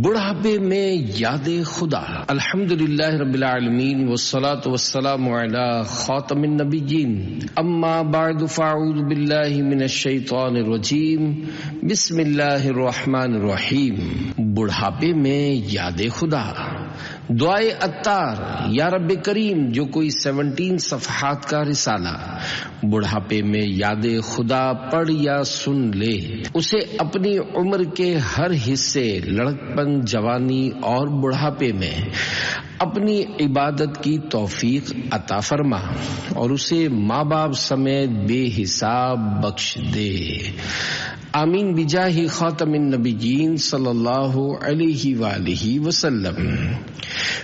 بڑھاپے میں یاد خدا۔ الحمدللہ رب العالمین والصلاة والسلام علی خاتم النبیین، اما بعد فاعوذ باللہ من الشیطان الرجیم، بسم اللہ الرحمن الرحیم۔ بڑھاپے میں یاد خدا، دعائے عطار۔ یا رب کریم، جو کوئی 17 صفحات کا رسالہ بڑھاپے میں یاد خدا پڑھ یا سن لے، اسے اپنی عمر کے ہر حصے، لڑکپن، جوانی اور بڑھاپے میں اپنی عبادت کی توفیق عطا فرما اور اسے ماں باپ سمیت بے حساب بخش دے، آمین بجاہ خاتم النبیین صلی اللہ علیہ وآلہ وسلم۔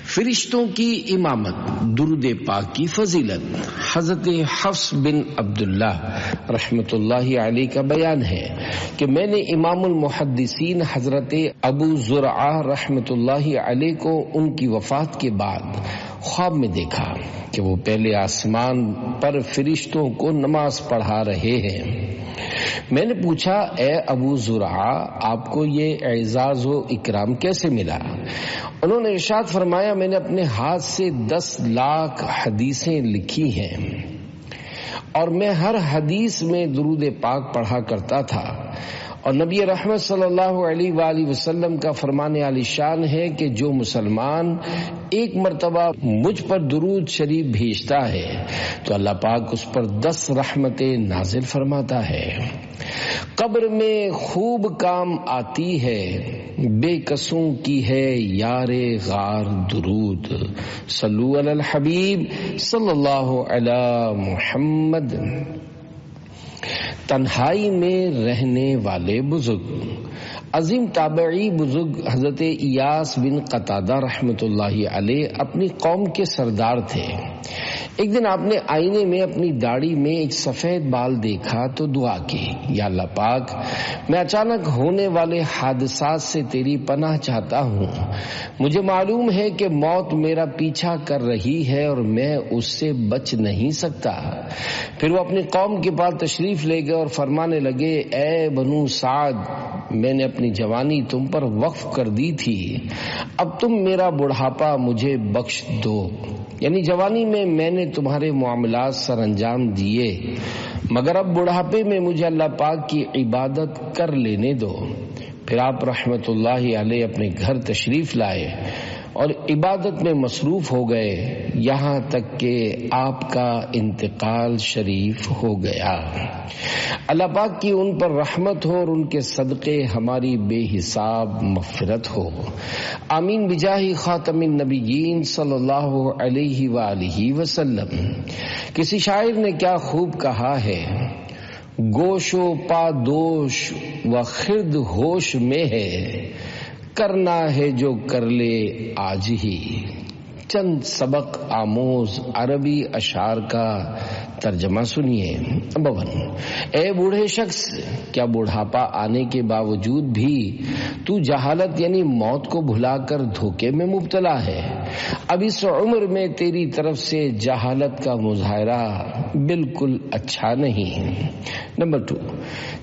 فرشتوں کی امامت، درود پاک کی فضیلت۔ حضرت حفص بن عبداللہ رحمۃ اللہ علیہ کا بیان ہے کہ میں نے امام المحدثین حضرت ابو زرعہ رحمۃ اللہ علیہ کو ان کی وفات کے بعد خواب میں دیکھا کہ وہ پہلے آسمان پر فرشتوں کو نماز پڑھا رہے ہیں۔ میں نے پوچھا، اے ابو زرعہ، آپ کو یہ اعزاز و اکرام کیسے ملا؟ انہوں نے ارشاد فرمایا، میں نے اپنے ہاتھ سے 10 لاکھ حدیثیں لکھی ہیں اور میں ہر حدیث میں درود پاک پڑھا کرتا تھا، اور نبی رحمت صلی اللہ علیہ وآلہ وسلم کا فرمان عالی شان ہے کہ جو مسلمان ایک مرتبہ مجھ پر درود شریف بھیجتا ہے تو اللہ پاک اس پر 10 رحمتیں نازل فرماتا ہے۔ قبر میں خوب کام آتی ہے بے کسوں کی ہے یار غار درود، صلو علی الحبیب صلی اللہ علی محمد۔ تنہائی میں رہنے والے بزرگ، عظیم تابعی بزرگ حضرت ایاس بن قتادہ رحمۃ اللہ علیہ اپنی قوم کے سردار تھے۔ ایک دن آپ نے آئینے میں اپنی داڑھی میں ایک سفید بال دیکھا تو دعا کی، یا اللہ پاک، میں اچانک ہونے والے حادثات سے تیری پناہ چاہتا ہوں۔ مجھے معلوم ہے کہ موت میرا پیچھا کر رہی ہے اور میں اس سے بچ نہیں سکتا۔ پھر وہ اپنی قوم کے پاس تشریف لے گئے اور فرمانے لگے، اے بنو سعد، میں نے اپنی جوانی تم پر وقف کر دی تھی، اب تم میرا بڑھاپا مجھے بخش دو۔ یعنی جوانی میں نے تمہارے معاملات سر انجام دیے، مگر اب بڑھاپے میں مجھے اللہ پاک کی عبادت کر لینے دو۔ پھر آپ رحمت اللہ علیہ اپنے گھر تشریف لائے اور عبادت میں مصروف ہو گئے، یہاں تک کہ آپ کا انتقال شریف ہو گیا۔ اللہ پاک کی ان پر رحمت ہو اور ان کے صدقے ہماری بے حساب مغفرت ہو، آمین بجاہ خاتم النبیین صلی اللہ علیہ وآلہ وسلم۔ کسی شاعر نے کیا خوب کہا ہے، گوش و پادوش و خرد ہوش میں ہے، کرنا ہے جو کر لے آج ہی۔ چند سبق آموز عربی اشعار کا ترجمہ سنیے۔ نمبر 1، اے بوڑھے شخص، کیا بڑھاپا آنے کے باوجود بھی تو جہالت یعنی موت کو بھلا کر دھوکے میں مبتلا ہے؟ اب اس عمر میں تیری طرف سے جہالت کا مظاہرہ بالکل اچھا نہیں۔ نمبر 2،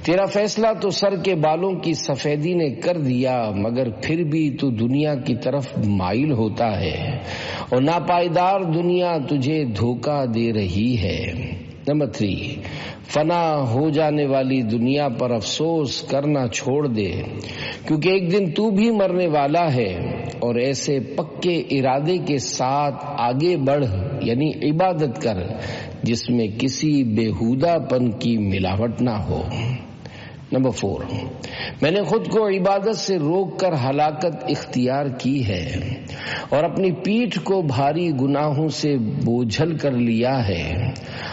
تیرا فیصلہ تو سر کے بالوں کی سفیدی نے کر دیا، مگر پھر بھی تو دنیا کی طرف مائل ہوتا ہے اور ناپائیدار دنیا تجھے دھوکہ دے رہی ہے۔ نمبر 3، فنا ہو جانے والی دنیا پر افسوس کرنا چھوڑ دے، کیونکہ ایک دن تو بھی مرنے والا ہے، اور ایسے پکے ارادے کے ساتھ آگے بڑھ، یعنی عبادت کر جس میں کسی بےہودہ پن کی ملاوٹ نہ ہو۔ نمبر 4، میں نے خود کو عبادت سے روک کر ہلاکت اختیار کی ہے اور اپنی پیٹھ کو بھاری گناہوں سے بوجھل کر لیا ہے،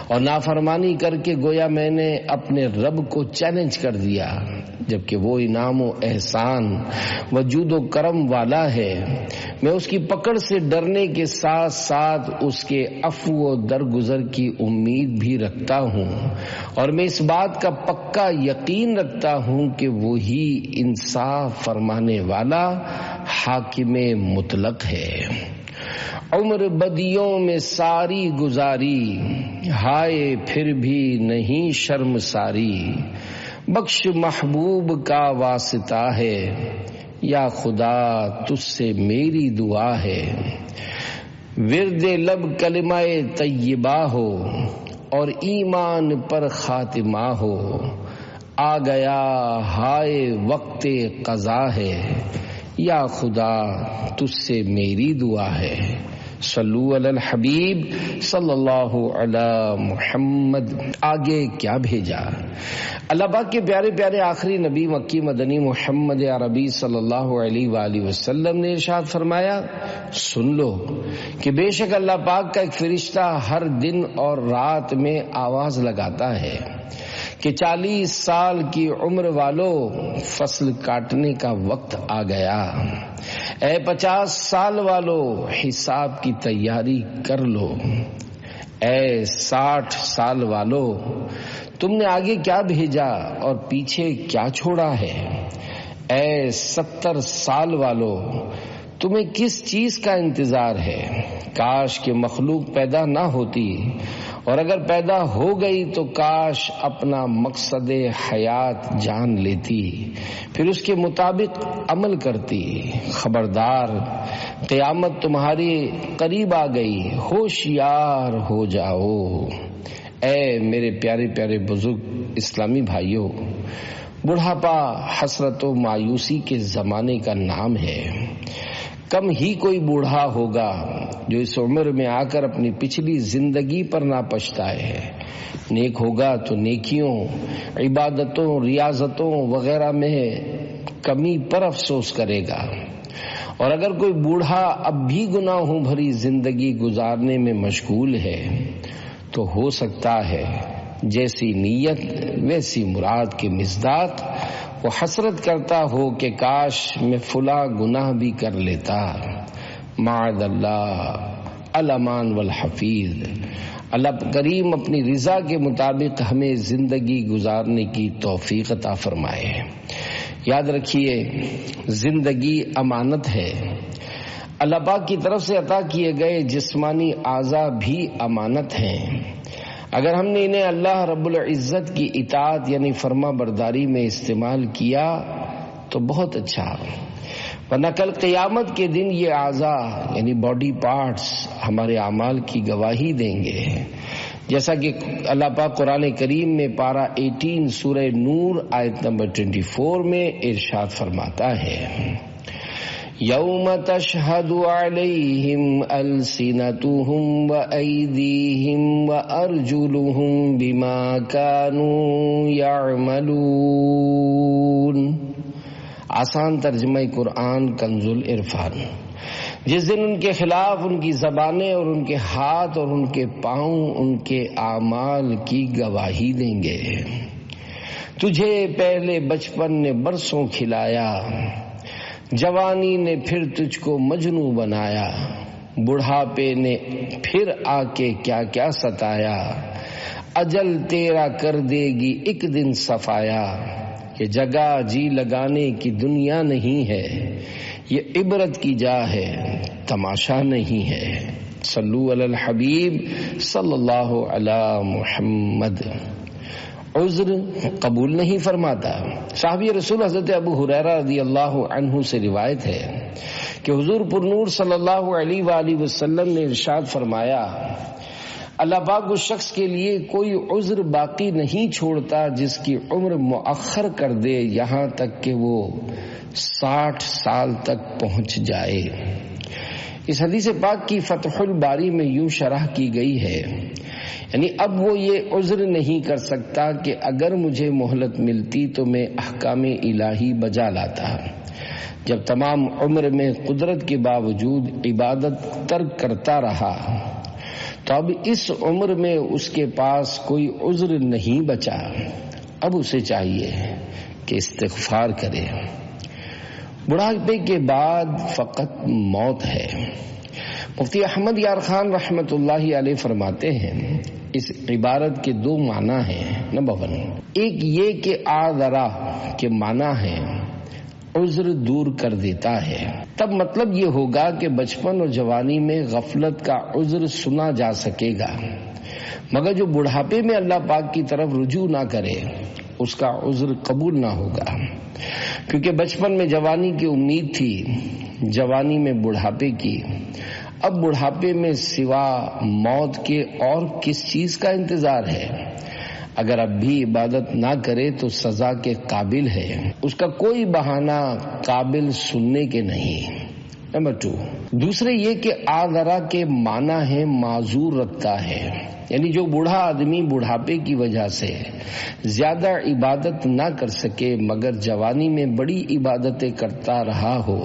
اور نافرمانی کر کے گویا میں نے اپنے رب کو چیلنج کر دیا، جبکہ وہ انعام و احسان وجود و کرم والا ہے۔ میں اس کی پکڑ سے ڈرنے کے ساتھ ساتھ اس کے عفو و درگزر کی امید بھی رکھتا ہوں، اور میں اس بات کا پکا یقین رکھتا ہوں کہ وہی انصاف فرمانے والا حاکم مطلق ہے۔ عمر بدیوں میں ساری گزاری، ہائے پھر بھی نہیں شرم ساری، بخش محبوب کا واسطہ ہے، یا خدا تجھ سے میری دعا ہے، ورد لب کلمہ طیبہ ہو اور ایمان پر خاتمہ ہو، آ گیا ہائے وقت قضا ہے، یا خدا تجھ سے میری دعا ہے۔ صلو علی الحبیب صلی اللہ علی محمد۔ آگے کیا بھیجا؟ اللہ پاک کے پیارے پیارے آخری نبی مکی مدنی محمد عربی صلی اللہ علیہ وآلہ وسلم نے ارشاد فرمایا، سن لو کہ بے شک اللہ پاک کا ایک فرشتہ ہر دن اور رات میں آواز لگاتا ہے کہ 40 سال کی عمر والو فصل کاٹنے کا وقت آ گیا، اے 50 سال والو حساب کی تیاری کر لو، اے 60 سال والو تم نے آگے کیا بھیجا اور پیچھے کیا چھوڑا ہے، اے 70 سال والو تمہیں کس چیز کا انتظار ہے، کاش کہ مخلوق پیدا نہ ہوتی، اور اگر پیدا ہو گئی تو کاش اپنا مقصد حیات جان لیتی، پھر اس کے مطابق عمل کرتی، خبردار قیامت تمہاری قریب آ گئی، ہوشیار ہو جاؤ۔ اے میرے پیارے پیارے بزرگ اسلامی بھائیوں، بڑھاپا حسرت و مایوسی کے زمانے کا نام ہے۔ کم ہی کوئی بوڑھا ہوگا جو اس عمر میں آ کر اپنی پچھلی زندگی پر نہ پچھتائے۔ نیک ہوگا تو نیکیوں، عبادتوں، ریاضتوں وغیرہ میں کمی پر افسوس کرے گا، اور اگر کوئی بوڑھا اب بھی گناہوں بھری زندگی گزارنے میں مشغول ہے تو ہو سکتا ہے جیسی نیت ویسی مراد کے مصداق وہ حسرت کرتا ہو کہ کاش میں فلاں گناہ بھی کر لیتا۔ معاذ اللہ الامان والحفیظ۔ اللہ کریم اپنی رضا کے مطابق ہمیں زندگی گزارنے کی توفیق عطا فرمائے۔ یاد رکھیے زندگی امانت ہے۔ اللہ پاک کی طرف سے عطا کیے گئے جسمانی اعضاء بھی امانت ہیں۔ اگر ہم نے انہیں اللہ رب العزت کی اطاعت یعنی فرما برداری میں استعمال کیا تو بہت اچھا، ورنہ کل قیامت کے دن یہ اعضاء یعنی باڈی پارٹس ہمارے اعمال کی گواہی دیں گے، جیسا کہ اللہ پاک قرآن کریم میں پارہ 18 سورہ نور آیت نمبر 24 میں ارشاد فرماتا ہے، یوم تشہد علیہم السنتہم وایدیہم وارجلہم بما کانوا یعملون۔ آسان ترجمہ قرآن کنز العرفان۔ جس دن ان کے خلاف ان کی زبانیں اور ان کے ہاتھ اور ان کے پاؤں ان کے اعمال کی گواہی دیں گے۔ تجھے پہلے بچپن نے برسوں کھلایا، جوانی نے پھر تجھ کو مجنوں بنایا، بڑھاپے نے پھر آ کے کیا کیا ستایا، اجل تیرا کر دے گی ایک دن صفایا، یہ جگہ جی لگانے کی دنیا نہیں ہے، یہ عبرت کی جا ہے تماشا نہیں ہے۔ صلو علی الحبیب صلی اللہ علی محمد۔ عذر قبول نہیں فرماتا۔ صحابی رسول حضرت ابو ہریرہ رضی اللہ عنہ سے روایت ہے کہ حضور پر نور صلی اللہ علیہ وآلہ وسلم نے ارشاد فرمایا، اللہ پاک اس شخص کے لیے کوئی عذر باقی نہیں چھوڑتا جس کی عمر مؤخر کر دے یہاں تک کہ وہ 60 سال تک پہنچ جائے۔ اس حدیث پاک کی فتح الباری میں یوں شرح کی گئی ہے، یعنی اب وہ یہ عذر نہیں کر سکتا کہ اگر مجھے مہلت ملتی تو میں احکام الہی بجا لاتا، جب تمام عمر میں قدرت کے باوجود عبادت ترک کرتا رہا تو اب اس عمر میں اس کے پاس کوئی عذر نہیں بچا، اب اسے چاہیے کہ استغفار کرے۔ بڑھاپے کے بعد فقط موت ہے۔ مفتی احمد یار خان رحمت اللہ علیہ فرماتے ہیں اس عبارت کے 2 معنی ہیں۔ نمبر 1، ایک یہ کہ آذرا کے معنی ہے عذر دور کر دیتا ہے، تب مطلب یہ ہوگا کہ بچپن اور جوانی میں غفلت کا عذر سنا جا سکے گا، مگر جو بڑھاپے میں اللہ پاک کی طرف رجوع نہ کرے اس کا عذر قبول نہ ہوگا، کیونکہ بچپن میں جوانی کی امید تھی، جوانی میں بڑھاپے کی، اب بڑھاپے میں سوا موت کے اور کس چیز کا انتظار ہے؟ اگر اب بھی عبادت نہ کرے تو سزا کے قابل ہے، اس کا کوئی بہانہ قابل سننے کے نہیں۔ نمبر 2، دوسرے یہ کہ آذرا کے معنی ہے معذور رکھتا ہے، یعنی جو بوڑھا آدمی بڑھاپے کی وجہ سے زیادہ عبادت نہ کر سکے مگر جوانی میں بڑی عبادتیں کرتا رہا ہو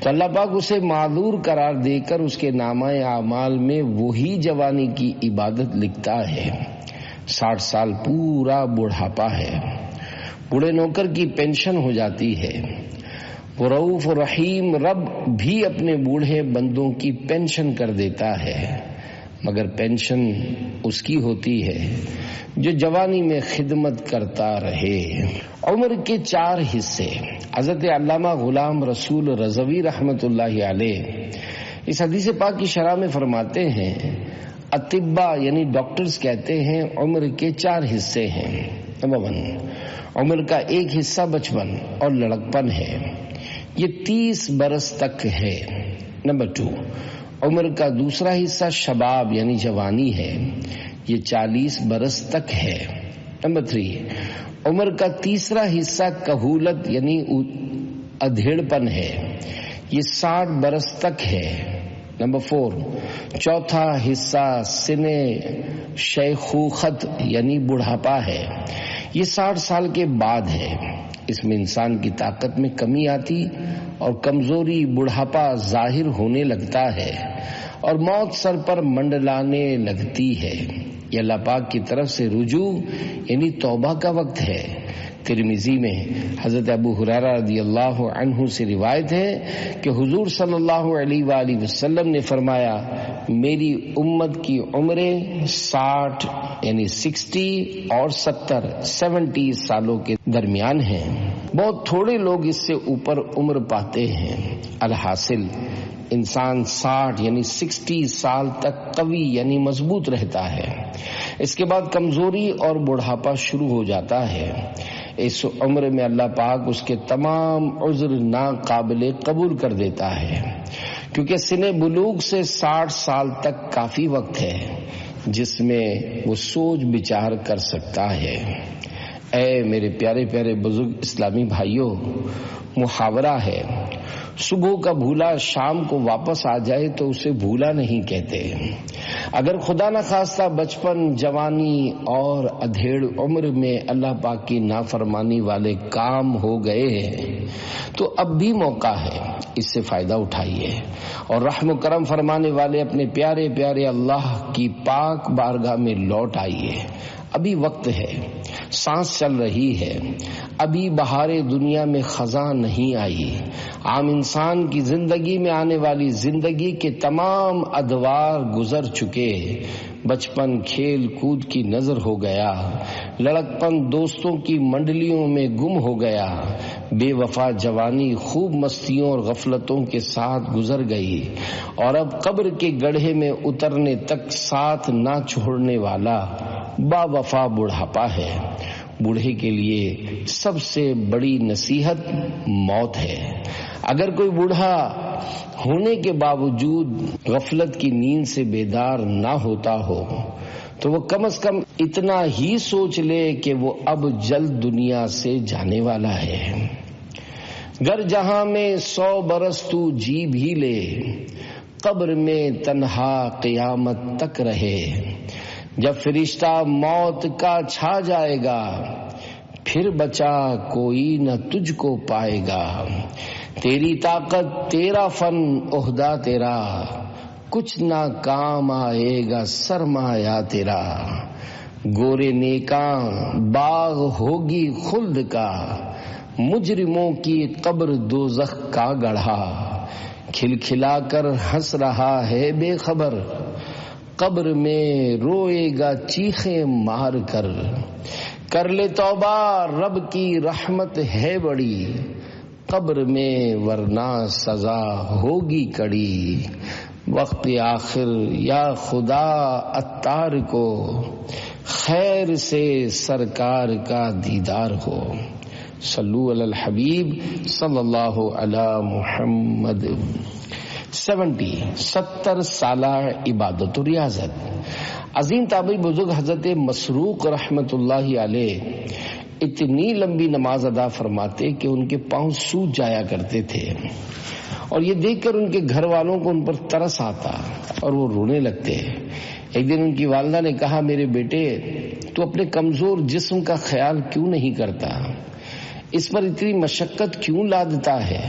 تو اللہ پاک اسے معذور قرار دے کر اس کے نامہ اعمال میں وہی جوانی کی عبادت لکھتا ہے۔ 60 سال پورا بڑھاپا ہے، بوڑھے نوکر کی پینشن ہو جاتی ہے۔ وہ رؤوف رحیم رب بھی اپنے بوڑھے بندوں کی پینشن کر دیتا ہے، مگر پینشن اس کی ہوتی ہے جو جوانی میں خدمت کرتا رہے۔ عمر کے 4 حصے۔ حضرت علامہ غلام رسول رضوی رحمت اللہ علیہ اس حدیث پاک کی شرح میں فرماتے ہیں، اطباء یعنی ڈاکٹرز کہتے ہیں عمر کے 4 حصے ہیں۔ نمبر 1، عمر کا ایک حصہ بچپن اور لڑکپن ہے، یہ 30 برس تک ہے۔ نمبر 2، عمر کا دوسرا حصہ شباب یعنی جوانی ہے، یہ 40 برس تک ہے۔ نمبر 3، عمر کا تیسرا حصہ کہولت یعنی ادھیڑپن ہے، یہ 60 برس تک ہے۔ نمبر 4، چوتھا حصہ سن شیخوخت یعنی بڑھاپا ہے، یہ 60 سال کے بعد ہے۔ اس میں انسان کی طاقت میں کمی آتی اور کمزوری بڑھاپا ظاہر ہونے لگتا ہے اور موت سر پر منڈلانے لگتی ہے۔ یہ اللہ پاک کی طرف سے رجوع یعنی توبہ کا وقت ہے۔ ترمذی میں حضرت ابو ہریرہ رضی اللہ عنہ سے روایت ہے کہ حضور صلی اللہ علیہ وآلہ وسلم نے فرمایا، میری امت کی عمریں 60 یعنی 60 اور 70 سالوں کے درمیان ہیں، بہت تھوڑے لوگ اس سے اوپر عمر پاتے ہیں۔ الحاصل انسان 60 یعنی 60 سال تک قوی یعنی مضبوط رہتا ہے، اس کے بعد کمزوری اور بڑھاپا شروع ہو جاتا ہے۔ اس عمر میں اللہ پاک اس کے تمام عذر ناقابل قبول کر دیتا ہے، کیونکہ سن بلوغ سے 60 سال تک کافی وقت ہے جس میں وہ سوچ بچار کر سکتا ہے۔ اے میرے پیارے پیارے بزرگ اسلامی بھائیوں، محاورہ ہے، صبح کا بھولا شام کو واپس آ جائے تو اسے بھولا نہیں کہتے۔ اگر خدا نہ خواستہ بچپن، جوانی اور ادھیڑ عمر میں اللہ پاک کی نافرمانی والے کام ہو گئے ہیں تو اب بھی موقع ہے، اس سے فائدہ اٹھائیے اور رحم و کرم فرمانے والے اپنے پیارے پیارے اللہ کی پاک بارگاہ میں لوٹ آئیے۔ ابھی وقت ہے، سانس چل رہی ہے، ابھی بہار دنیا میں خزاں نہیں آئی۔ عام انسان کی زندگی میں آنے والی زندگی کے تمام ادوار گزر چکے۔ بچپن کھیل کود کی نظر ہو گیا، لڑکپن دوستوں کی منڈلیوں میں گم ہو گیا، بے وفا جوانی خوب مستیوں اور غفلتوں کے ساتھ گزر گئی، اور اب قبر کے گڑھے میں اترنے تک ساتھ نہ چھوڑنے والا با وفا بڑھاپا ہے۔ بوڑھے کے لیے سب سے بڑی نصیحت موت ہے۔ اگر کوئی بوڑھا ہونے کے باوجود غفلت کی نیند سے بیدار نہ ہوتا ہو تو وہ کم از کم اتنا ہی سوچ لے کہ وہ اب جلد دنیا سے جانے والا ہے۔ گر جہاں میں 100 برس تو جی بھی لے، قبر میں تنہا قیامت تک رہے۔ جب فرشتہ موت کا چھا جائے گا، پھر بچا کوئی نہ تجھ کو پائے گا۔ تیری طاقت تیرا فن عہدہ تیرا، کچھ نہ کام آئے گا سرمایہ تیرا۔ گورے نیکاں باغ ہوگی خلد کا، مجرموں کی قبر دوزخ کا گڑھا۔ کھلکھلا کر ہنس رہا ہے بے خبر، قبر میں روئے گا چیخیں مار کر۔ کر لے توبہ رب کی رحمت ہے بڑی، قبر میں ورنہ سزا ہوگی کڑی۔ وقت آخر یا خدا عطار کو خیر سے سرکار کا دیدار ہو. صلو علی الحبیب صلی اللہ علی محمد. 70 سالہ عبادت و ریاضت. عظیم تابعی بزرگ حضرت مسروق رحمت اللہ علیہ اتنی لمبی نماز ادا فرماتے کہ ان کے پاؤں سوج جایا کرتے تھے، اور یہ دیکھ کر ان کے گھر والوں کو ان پر ترس آتا اور وہ رونے لگتے. ایک دن ان کی والدہ نے کہا، میرے بیٹے تو اپنے کمزور جسم کا خیال کیوں نہیں کرتا؟ اس پر اتنی مشقت کیوں لادتا ہے؟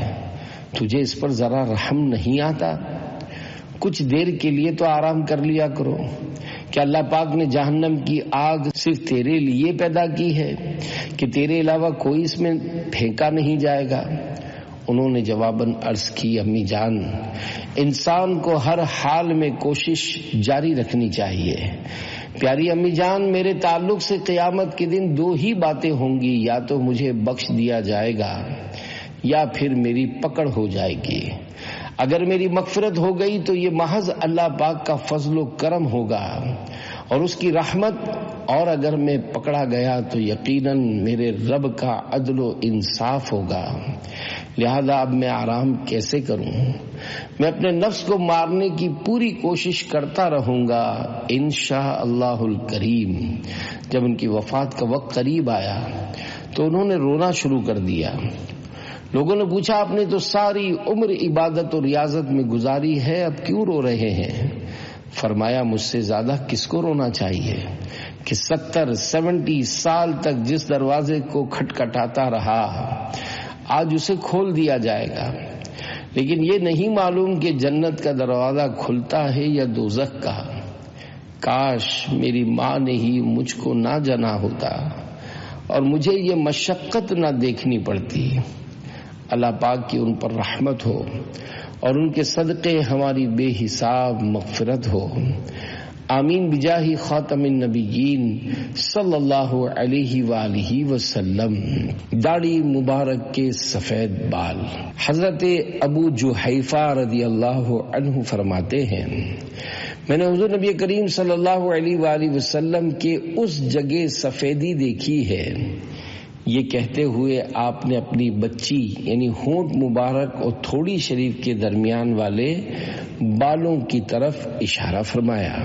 تجھے اس پر ذرا رحم نہیں آتا؟ کچھ دیر کے لیے تو آرام کر لیا کرو. کہ اللہ پاک نے جہنم کی آگ صرف تیرے لیے پیدا کی ہے کہ تیرے علاوہ کوئی اس میں پھینکا نہیں جائے گا؟ انہوں نے جواباً عرض کی، امی جان، انسان کو ہر حال میں کوشش جاری رکھنی چاہیے. پیاری امی جان، میرے تعلق سے قیامت کے دن 2 ہی باتیں ہوں گی، یا تو مجھے بخش دیا جائے گا یا پھر میری پکڑ ہو جائے گی. اگر میری مغفرت ہو گئی تو یہ محض اللہ پاک کا فضل و کرم ہوگا اور اس کی رحمت، اور اگر میں پکڑا گیا تو یقیناً میرے رب کا عدل و انصاف ہوگا. لہذا اب میں آرام کیسے کروں؟ میں اپنے نفس کو مارنے کی پوری کوشش کرتا رہوں گا انشاءاللہ الکریم. جب ان کی وفات کا وقت قریب آیا تو انہوں نے رونا شروع کر دیا. لوگوں نے پوچھا، آپ نے تو ساری عمر عبادت اور ریاضت میں گزاری ہے، اب کیوں رو رہے ہیں؟ فرمایا، مجھ سے زیادہ کس کو رونا چاہیے کہ 70 سال تک جس دروازے کو کھٹکھٹاتا رہا آج اسے کھول دیا جائے گا، لیکن یہ نہیں معلوم کہ جنت کا دروازہ کھلتا ہے یا دوزخ کا. کاش میری ماں نے ہی مجھ کو نہ جنا ہوتا اور مجھے یہ مشقت نہ دیکھنی پڑتی. اللہ پاک کی ان پر رحمت ہو اور ان کے صدقے ہماری بے حساب مغفرت ہو. آمین بجاہ خاتم النبیین صلی اللہ علیہ وآلہ وسلم. داڑھی مبارک کے سفید بال. حضرت ابو جحیفہ رضی اللہ عنہ فرماتے ہیں، میں نے حضور نبی کریم صلی اللہ علیہ وآلہ وسلم کے اس جگہ سفیدی دیکھی ہے. یہ کہتے ہوئے آپ نے اپنی بچی یعنی ہونٹ مبارک اور تھوڑی شریف کے درمیان والے بالوں کی طرف اشارہ فرمایا.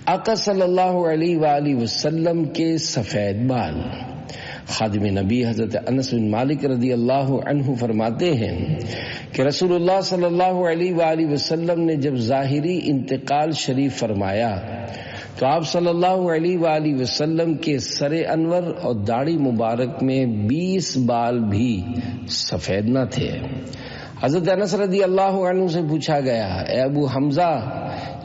آقا صلی اللہ علیہ وآلہ وسلم کے سفید بال. خادم نبی حضرت انس بن مالک رضی اللہ عنہ فرماتے ہیں کہ رسول اللہ صلی اللہ علیہ وآلہ وسلم نے جب ظاہری انتقال شریف فرمایا تو آپ صلی اللہ علیہ وآلہ وسلم کے سر انور اور داڑھی مبارک میں 20 بال بھی سفید نہ تھے. حضرت انس رضی اللہ عنہ سے پوچھا گیا، اے ابو حمزہ،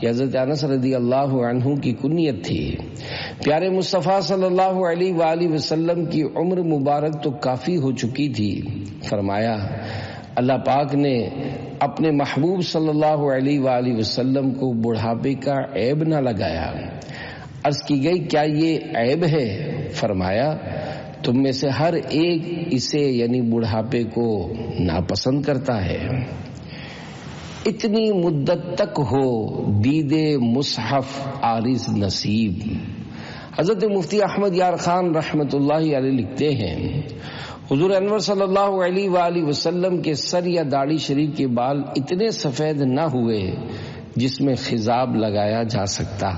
یہ حضرت انس رضی اللہ عنہ کی کنیت تھی. پیارے مصطفیٰ صلی اللہ علیہ وآلہ وسلم کی عمر مبارک تو کافی ہو چکی تھی. فرمایا، اللہ پاک نے اپنے محبوب صلی اللہ علیہ وآلہ وسلم کو بڑھاپے کا عیب نہ لگایا. عرض کی گئی، کیا یہ عیب ہے؟ فرمایا، تم میں سے ہر ایک اسے یعنی بڑھاپے کو ناپسند کرتا ہے. اتنی مدت تک ہو دید مصحف عارض نصیب. حضرت مفتی احمد یار خان رحمت اللہ علیہ لکھتے ہیں، حضور انور صلی اللہ علیہ وآلہ وسلم کے سر یا داڑھی شریف کے بال اتنے سفید نہ ہوئے جس میں خضاب لگایا جا سکتا،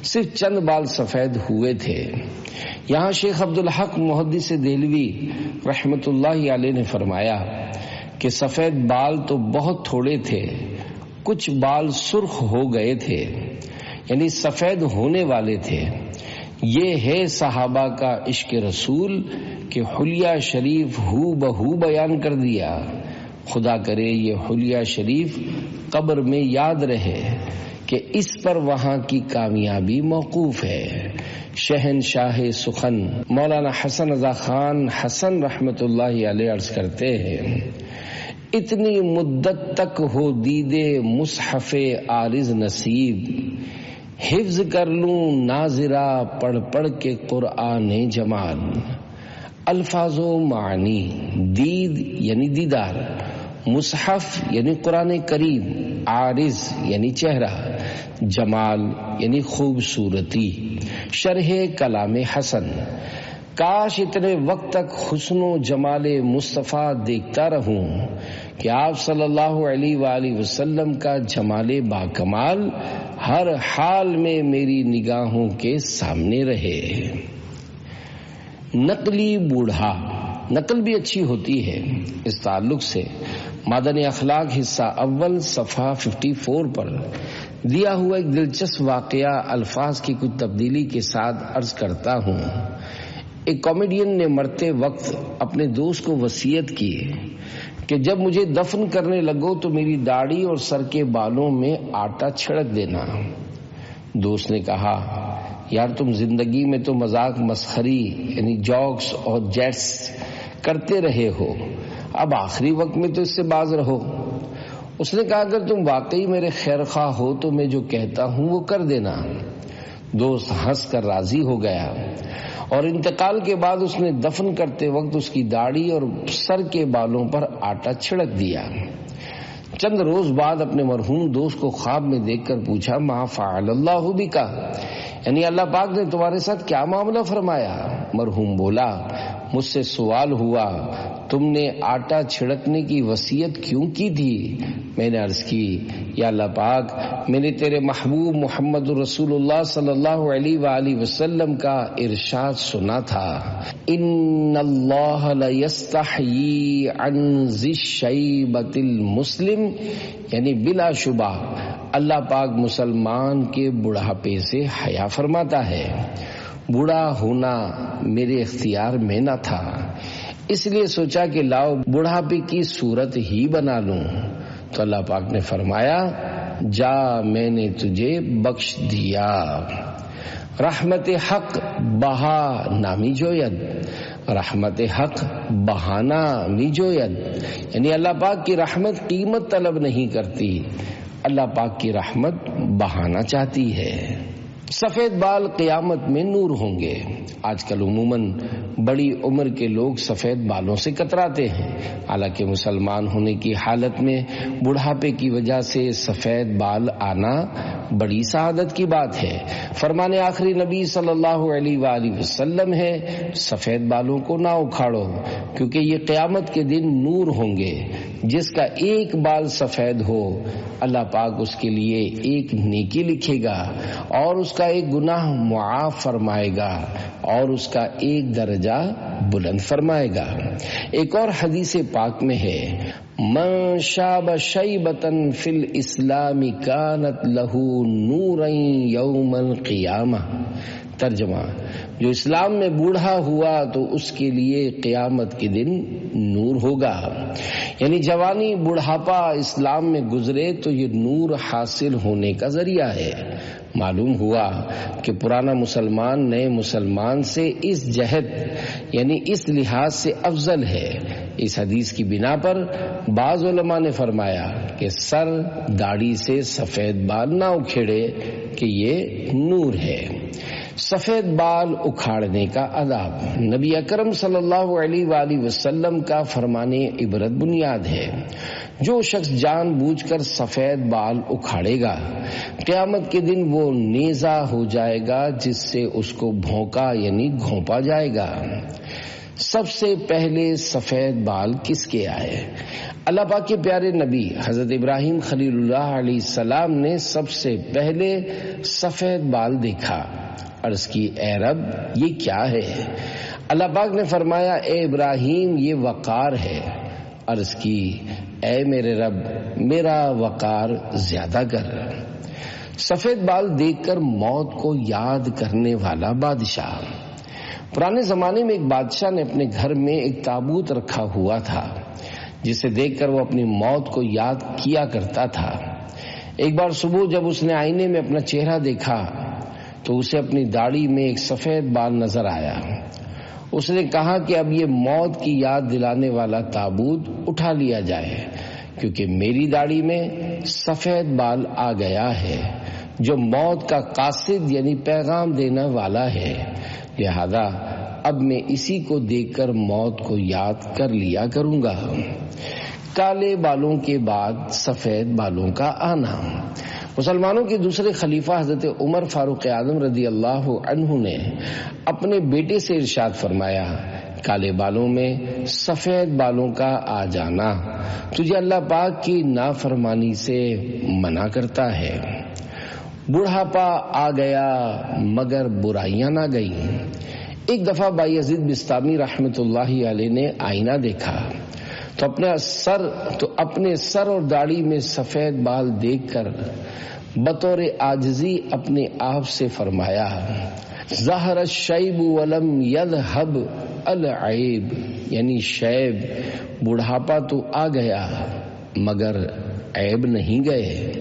صرف چند بال سفید ہوئے تھے. یہاں شیخ عبدالحق محدث دہلوی رحمت اللہ علیہ نے فرمایا کہ سفید بال تو بہت تھوڑے تھے، کچھ بال سرخ ہو گئے تھے، یعنی سفید ہونے والے تھے. یہ ہے صحابہ کا عشق رسول کہ حلیہ شریف ہو بہو بیان کر دیا. خدا کرے یہ حلیہ شریف قبر میں یاد رہے کہ اس پر وہاں کی کامیابی موقوف ہے. شہنشاہ سخن مولانا حسن رضا خان حسن رحمت اللہ علیہ عرض کرتے ہیں، اتنی مدت تک ہو دیدے مصحف عارض نصیب، حفظ کر لوں ناظرہ پڑھ پڑھ کے قرآن جمال. الفاظ و معنی، دید یعنی دیدار، مصحف یعنی قرآن کریم، عارض یعنی چہرہ، جمال یعنی خوبصورتی، شرح کلام حسن. کاش اتنے وقت تک حسن و جمال مصطفیٰ دیکھتا رہوں کہ آپ صلی اللہ علیہ وآلہ وسلم کا جمال باکمال ہر حال میں میری نگاہوں کے سامنے رہے. نقلی بوڑھا، نقل بھی اچھی ہوتی ہے. اس تعلق سے مادن اخلاق حصہ اول صفحہ 54 پر دیا ہوا ایک دلچسپ واقعہ الفاظ کی کچھ تبدیلی کے ساتھ عرض کرتا ہوں. ایک کامیڈین نے مرتے وقت اپنے دوست کو وصیت کی کہ جب مجھے دفن کرنے لگو تو میری داڑھی اور سر کے بالوں میں آٹا چھڑک دینا. دوست نے کہا یار تم زندگی میں تو مذاق مسخری یعنی جوکس اور جیٹس کرتے رہے ہو، اب آخری وقت میں تو اس سے باز رہو. اس نے کہا اگر تم واقعی میرے خیر خواہ ہو تو میں جو کہتا ہوں وہ کر دینا. دوست ہنس کر راضی ہو گیا اور انتقال کے بعد اس نے دفن کرتے وقت اس کی داڑھی اور سر کے بالوں پر آٹا چھڑک دیا. چند روز بعد اپنے مرحوم دوست کو خواب میں دیکھ کر پوچھا ما فعل اللہ بکا، یعنی اللہ پاک نے تمہارے ساتھ کیا معاملہ فرمایا؟ مرحوم بولا مجھ سے سوال ہوا تم نے آٹا چھڑکنے کی وصیت کیوں کی تھی؟ میں نے عرض کی یا اللہ پاک میں نے تیرے محبوب محمد رسول اللہ صلی اللہ علیہ وآلہ وسلم کا ارشاد سنا تھا ان اللہ لیستحیی عن ذی الشیبۃ المسلم، یعنی بلا شبہ اللہ پاک مسلمان کے بڑھاپے سے حیا فرماتا ہے. بوڑھا ہونا میرے اختیار میں نہ تھا، اس لیے سوچا کہ لاؤ بڑھاپے کی صورت ہی بنا لوں. تو اللہ پاک نے فرمایا جا میں نے تجھے بخش دیا. رحمت حق بہا نامی جوید، رحمت حق بہانا می جوید، یعنی اللہ پاک کی رحمت قیمت طلب نہیں کرتی، اللہ پاک کی رحمت بہانا چاہتی ہے. سفید بال قیامت میں نور ہوں گے. آج کل عموماً بڑی عمر کے لوگ سفید بالوں سے کتراتے ہیں، حالانکہ مسلمان ہونے کی حالت میں بڑھاپے کی وجہ سے سفید بال آنا بڑی سعادت کی بات ہے. فرمان آخری نبی صلی اللہ علیہ وآلہ وسلم ہے سفید بالوں کو نہ اکھاڑو کیونکہ یہ قیامت کے دن نور ہوں گے. جس کا ایک بال سفید ہو اللہ پاک اس کے لیے ایک نیکی لکھے گا اور اس کا ایک گناہ معاف فرمائے گا اور اس کا ایک درجہ بلند فرمائے گا. ایک اور حدیث پاک میں ہے من شاب شیبۃ فی الاسلام کانت لہ نورا یوم القیامہ. ترجمہ جو اسلام میں بوڑھا ہوا تو اس کے لیے قیامت کے دن نور ہوگا. یعنی جوانی بڑھاپا اسلام میں گزرے تو یہ نور حاصل ہونے کا ذریعہ ہے. معلوم ہوا کہ پرانا مسلمان نئے مسلمان سے اس جہت یعنی اس لحاظ سے افضل ہے. اس حدیث کی بنا پر بعض علماء نے فرمایا کہ سر داڑھی سے سفید بال نہ اکھیڑے کہ یہ نور ہے. سفید بال اکھاڑنے کا آداب. نبی اکرم صلی اللہ علیہ وآلہ وسلم کا فرمان عبرت بنیاد ہے. جو شخص جان بوجھ کر سفید بال اکھاڑے گا قیامت کے دن وہ نیزہ ہو جائے گا جس سے اس کو بھونکا یعنی گھونپا جائے گا. سب سے پہلے سفید بال کس کے آئے؟ اللہ پاک کے پیارے نبی حضرت ابراہیم خلیل اللہ علیہ السلام نے سب سے پہلے سفید بال دیکھا. عرض کی اے رب یہ کیا ہے؟ اللہ پاک نے فرمایا اے ابراہیم یہ وقار ہے. عرض کی اے میرے رب میرا وقار زیادہ کر. سفید بال دیکھ کر موت کو یاد کرنے والا بادشاہ. پرانے زمانے میں ایک بادشاہ نے اپنے گھر میں ایک تابوت رکھا ہوا تھا جسے دیکھ کر وہ اپنی موت کو یاد کیا کرتا تھا. ایک بار صبح جب اس نے آئینے میں اپنا چہرہ دیکھا تو اسے اپنی داڑھی میں ایک سفید بال نظر آیا. اس نے کہا کہ اب یہ موت کی یاد دلانے والا تابوت اٹھا لیا جائے کیونکہ میری داڑھی میں سفید بال آ گیا ہے جو موت کا قاصد یعنی پیغام دینے والا ہے. لہذا اب میں اسی کو دیکھ کر موت کو یاد کر لیا کروں گا. کالے بالوں کے بعد سفید بالوں کا آنا۔ مسلمانوں کے دوسرے خلیفہ حضرت عمر فاروق اعظم رضی اللہ عنہ نے اپنے بیٹے سے ارشاد فرمایا، کالے بالوں میں سفید بالوں کا آ جانا تجھے اللہ پاک کی نافرمانی سے منع کرتا ہے۔ بڑھاپا آ گیا مگر برائیاں نہ گئیں۔ ایک دفعہ بایزید بستامی رحمت اللہ علیہ نے آئینہ دیکھا تو اپنے سر اور داڑھی میں سفید بال دیکھ کر بطور عاجزی اپنے آپ سے فرمایا، ظہر الشیب ولم یذہب العیب، یعنی شیب بڑھاپا تو آ گیا مگر عیب نہیں گئے۔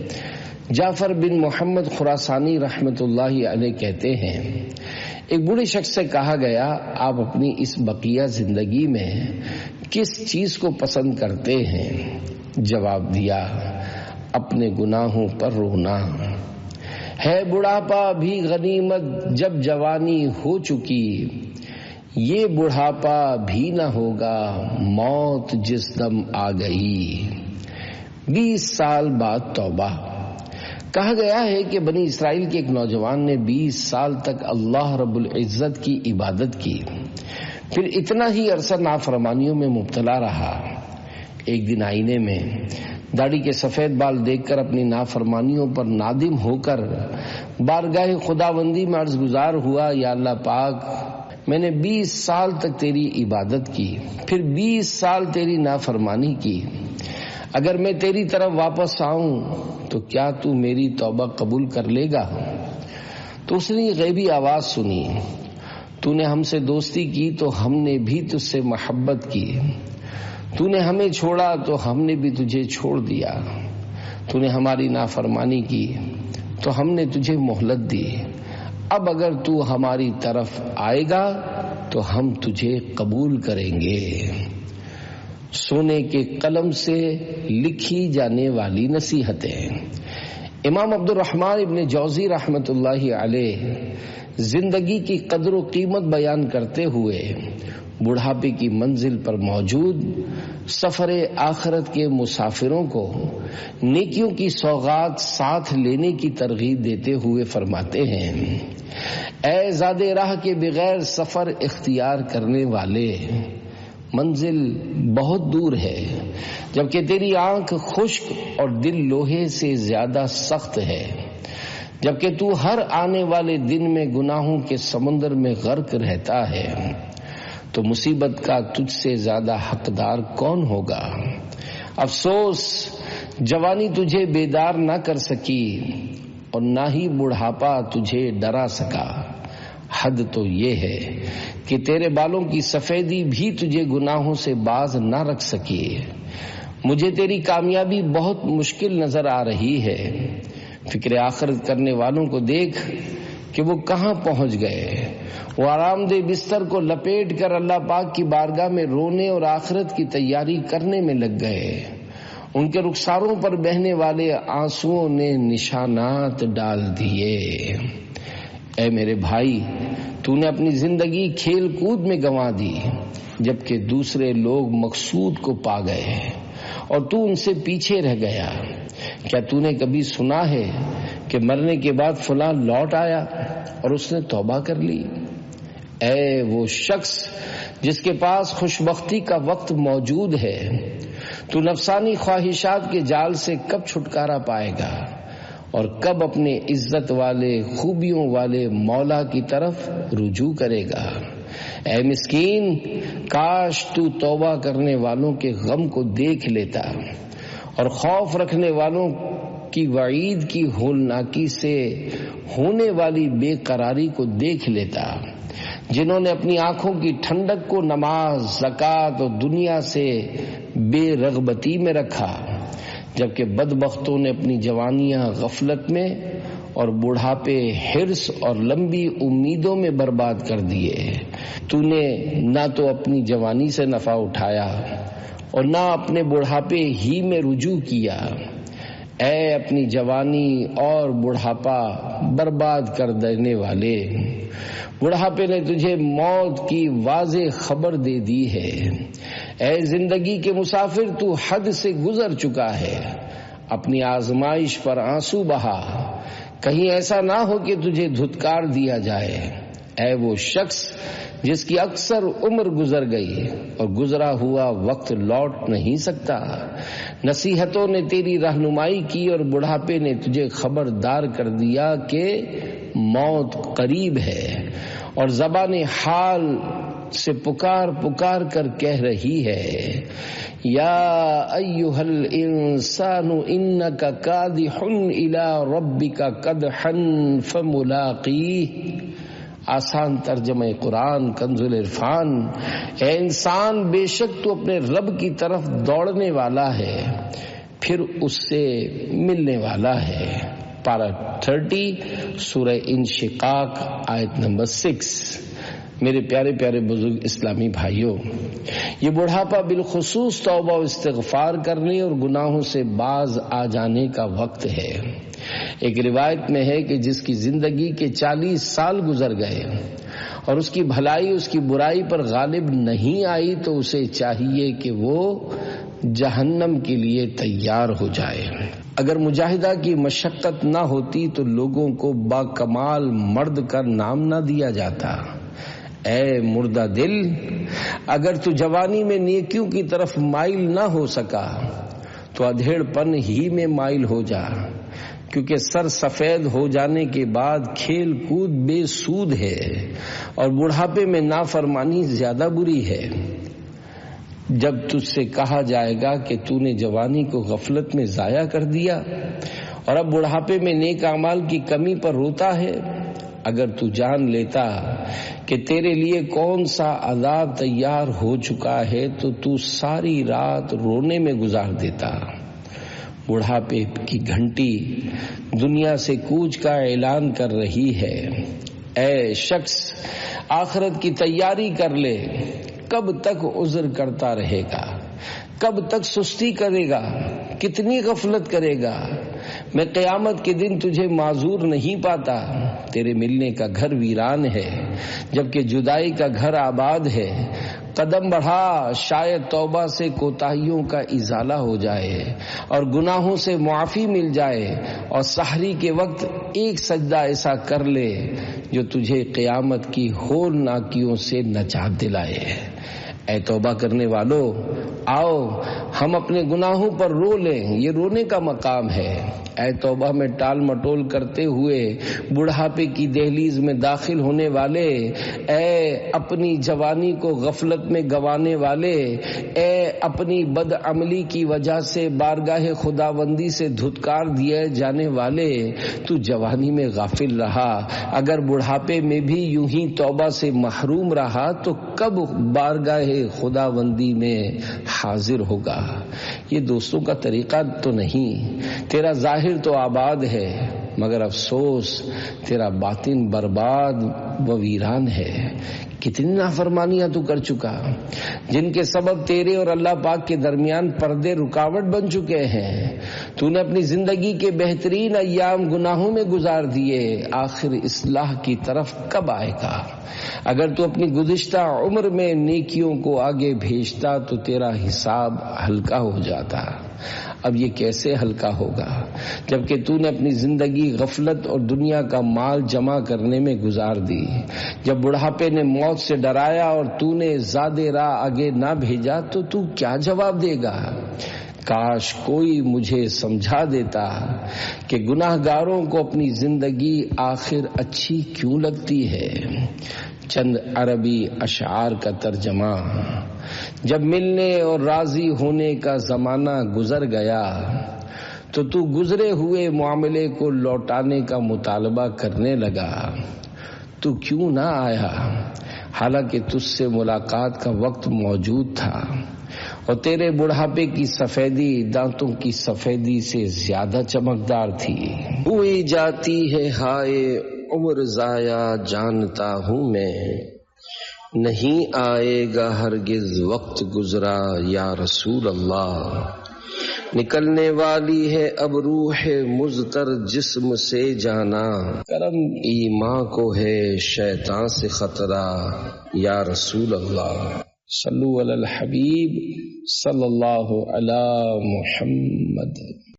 جعفر بن محمد خراسانی رحمت اللہ علیہ کہتے ہیں، ایک بوڑھے شخص سے کہا گیا، آپ اپنی اس بقیہ زندگی میں کس چیز کو پسند کرتے ہیں؟ جواب دیا، اپنے گناہوں پر رونا۔ ہے بڑھاپا بھی غنیمت جب جوانی ہو چکی، یہ بڑھاپا بھی نہ ہوگا موت جس دم آ گئی۔ 20 سال بعد توبہ۔ کہا گیا ہے کہ بنی اسرائیل کے ایک نوجوان نے 20 سال تک اللہ رب العزت کی عبادت کی، پھر اتنا ہی عرصہ نافرمانیوں میں مبتلا رہا۔ ایک دن آئینے میں داڑھی کے سفید بال دیکھ کر اپنی نافرمانیوں پر نادم ہو کر بارگاہ خداوندی میں عرض گزار ہوا، یا اللہ پاک، میں نے 20 سال تک تیری عبادت کی، پھر 20 سال تیری نافرمانی کی، اگر میں تیری طرف واپس آؤں تو کیا تو میری توبہ قبول کر لے گا؟ تو اس نے یہ غیبی آواز سنی، تو نے ہم سے دوستی کی تو ہم نے بھی تجھ سے محبت کی، تو نے ہمیں چھوڑا تو ہم نے بھی تجھے چھوڑ دیا، تو نے ہماری نافرمانی کی تو ہم نے تجھے مہلت دی، اب اگر تو ہماری طرف آئے گا تو ہم تجھے قبول کریں گے۔ سونے کے قلم سے لکھی جانے والی نصیحتیں۔ امام عبد الرحمن ابن جوزی رحمت اللہ علیہ زندگی کی قدر و قیمت بیان کرتے ہوئے بڑھاپے کی منزل پر موجود سفر آخرت کے مسافروں کو نیکیوں کی سوغات ساتھ لینے کی ترغیب دیتے ہوئے فرماتے ہیں، اے زاد راہ کے بغیر سفر اختیار کرنے والے، منزل بہت دور ہے، جبکہ تیری آنکھ خشک اور دل لوہے سے زیادہ سخت ہے، جبکہ تو ہر آنے والے دن میں گناہوں کے سمندر میں غرق رہتا ہے، تو مصیبت کا تجھ سے زیادہ حقدار کون ہوگا؟ افسوس جوانی تجھے بیدار نہ کر سکی اور نہ ہی بڑھاپا تجھے ڈرا سکا۔ حد تو یہ ہے کہ تیرے بالوں کی سفیدی بھی تجھے گناہوں سے باز نہ رکھ سکی۔ مجھے تیری کامیابی بہت مشکل نظر آ رہی ہے۔ فکر آخرت کرنے والوں کو دیکھ کہ وہ کہاں پہنچ گئے۔ وہ آرام دہ بستر کو لپیٹ کر اللہ پاک کی بارگاہ میں رونے اور آخرت کی تیاری کرنے میں لگ گئے۔ ان کے رخساروں پر بہنے والے آنسوؤں نے نشانات ڈال دیے۔ اے میرے بھائی، تو نے اپنی زندگی کھیل کود میں گنوا دی، جبکہ دوسرے لوگ مقصود کو پا گئے اور تو ان سے پیچھے رہ گیا۔ کیا تو نے کبھی سنا ہے کہ مرنے کے بعد فلاں لوٹ آیا اور اس نے توبہ کر لی؟ اے وہ شخص جس کے پاس خوشبختی کا وقت موجود ہے، تو نفسانی خواہشات کے جال سے کب چھٹکارا پائے گا اور کب اپنے عزت والے خوبیوں والے مولا کی طرف رجوع کرے گا؟ اے مسکین، کاش تو توبہ کرنے والوں کے غم کو دیکھ لیتا اور خوف رکھنے والوں کی وعید کی ہولناکی سے ہونے والی بے قراری کو دیکھ لیتا، جنہوں نے اپنی آنکھوں کی ٹھنڈک کو نماز، زکوٰۃ اور دنیا سے بے رغبتی میں رکھا، جبکہ بدبختوں نے اپنی جوانیاں غفلت میں اور بڑھاپے حرص اور لمبی امیدوں میں برباد کر دیے۔ تو نے نہ تو اپنی جوانی سے نفع اٹھایا اور نہ اپنے بڑھاپے ہی میں رجوع کیا۔ اے اپنی جوانی اور بڑھاپا برباد کر دینے والے، بڑھاپے نے تجھے موت کی واضح خبر دے دی ہے۔ اے زندگی کے مسافر، تو حد سے گزر چکا ہے، اپنی آزمائش پر آنسو بہا، کہیں ایسا نہ ہو کہ تجھے دھتکار دیا جائے۔ اے وہ شخص جس کی اکثر عمر گزر گئی اور گزرا ہوا وقت لوٹ نہیں سکتا، نصیحتوں نے تیری رہنمائی کی اور بڑھاپے نے تجھے خبردار کر دیا کہ موت قریب ہے، اور زبان حال سے پکار پکار کر کہہ رہی ہے، یا ایھا الانسان انک کادح الی ربک کدحا فملاقیہ۔ آسان ترجمہ قرآن کنز العرفان، اے انسان بے شک تو اپنے رب کی طرف دوڑنے والا ہے، پھر اس سے ملنے والا ہے۔ پارہ 30 سورہ انشقاق آیت نمبر 6۔ میرے پیارے پیارے بزرگ اسلامی بھائیوں، یہ بڑھاپا بالخصوص توبہ و استغفار کرنے اور گناہوں سے باز آ جانے کا وقت ہے۔ ایک روایت میں ہے کہ جس کی زندگی کے 40 سال گزر گئے اور اس کی بھلائی اس کی برائی پر غالب نہیں آئی تو اسے چاہیے کہ وہ جہنم کے لیے تیار ہو جائے۔ اگر مجاہدہ کی مشقت نہ ہوتی تو لوگوں کو با کمال مرد کا نام نہ دیا جاتا۔ اے مردہ دل، اگر تو جوانی میں نیکیوں کی طرف مائل نہ ہو سکا تو ادھیڑ پن ہی میں مائل ہو جا، کیونکہ سر سفید ہو جانے کے بعد کھیل کود بے سود ہے اور بڑھاپے میں نافرمانی زیادہ بری ہے۔ جب تجھ سے کہا جائے گا کہ تو نے جوانی کو غفلت میں ضائع کر دیا اور اب بڑھاپے میں نیک اعمال کی کمی پر روتا ہے، اگر تو جان لیتا کہ تیرے لیے کون سا عذاب تیار ہو چکا ہے تو تو ساری رات رونے میں گزار دیتا۔ بڑھاپے کی گھنٹی دنیا سے کوچ کا اعلان کر رہی ہے۔ اے شخص، آخرت کی تیاری کر لے، کب تک عذر کرتا رہے گا؟ کب تک سستی کرے گا؟ کتنی غفلت کرے گا؟ میں قیامت کے دن تجھے معذور نہیں پاتا۔ تیرے ملنے کا گھر ویران ہے جبکہ جدائی کا گھر آباد ہے۔ قدم بڑھا، شاید توبہ سے کوتاہیوں کا ازالہ ہو جائے اور گناہوں سے معافی مل جائے، اور سحری کے وقت ایک سجدہ ایسا کر لے جو تجھے قیامت کی ہولناکیوں سے نجات دلائے۔ اے توبہ کرنے والو، آؤ ہم اپنے گناہوں پر رو لیں، یہ رونے کا مقام ہے۔ اے توبہ میں ٹال مٹول کرتے ہوئے بڑھاپے کی دہلیز میں داخل ہونے والے، اے اپنی جوانی کو غفلت میں گنوانے والے، اے اپنی بد عملی کی وجہ سے بارگاہ خداوندی سے دھتکار دیے جانے والے، تو جوانی میں غافل رہا، اگر بڑھاپے میں بھی یوں ہی توبہ سے محروم رہا تو کب بارگاہ خداوندی میں حاضر ہوگا؟ یہ دوستوں کا طریقہ تو نہیں۔ تیرا ظاہر تو آباد ہے مگر افسوس تیرا باطن برباد و ویران ہے۔ کتنی نافرمانیاں تو کر چکا جن کے سبب تیرے اور اللہ پاک کے درمیان پردے رکاوٹ بن چکے ہیں۔ تو نے اپنی زندگی کے بہترین ایام گناہوں میں گزار دیے، آخر اصلاح کی طرف کب آئے گا؟ اگر تو اپنی گزشتہ عمر میں نیکیوں کو آگے بھیجتا تو تیرا حساب ہلکا ہو جاتا۔ اب یہ کیسے ہلکا ہوگا جبکہ تو نے اپنی زندگی غفلت اور دنیا کا مال جمع کرنے میں گزار دی۔ جب بڑھاپے نے موت سے ڈرایا اور تو نے زیادہ راہ آگے نہ بھیجا تو کیا جواب دے گا؟ کاش کوئی مجھے سمجھا دیتا کہ گناہ گاروں کو اپنی زندگی آخر اچھی کیوں لگتی ہے۔ چند عربی اشعار کا ترجمہ۔ جب ملنے اور راضی ہونے کا زمانہ گزر گیا تو گزرے ہوئے معاملے کو لوٹانے کا مطالبہ کرنے لگا۔ تو کیوں نہ آیا حالانکہ تجھ سے ملاقات کا وقت موجود تھا اور تیرے بڑھاپے کی سفیدی دانتوں کی سفیدی سے زیادہ چمکدار تھی۔ ہوئی جاتی ہے ہائے عمر ضائع جانتا ہوں میں، نہیں آئے گا ہرگز وقت گزرا یا رسول اللہ۔ نکلنے والی ہے اب روح مضطر جسم سے جانا، کرم ایمان کو ہے شیطان سے خطرہ، یا رسول اللہ صلو علی الحبیب صلی اللہ علی محمد۔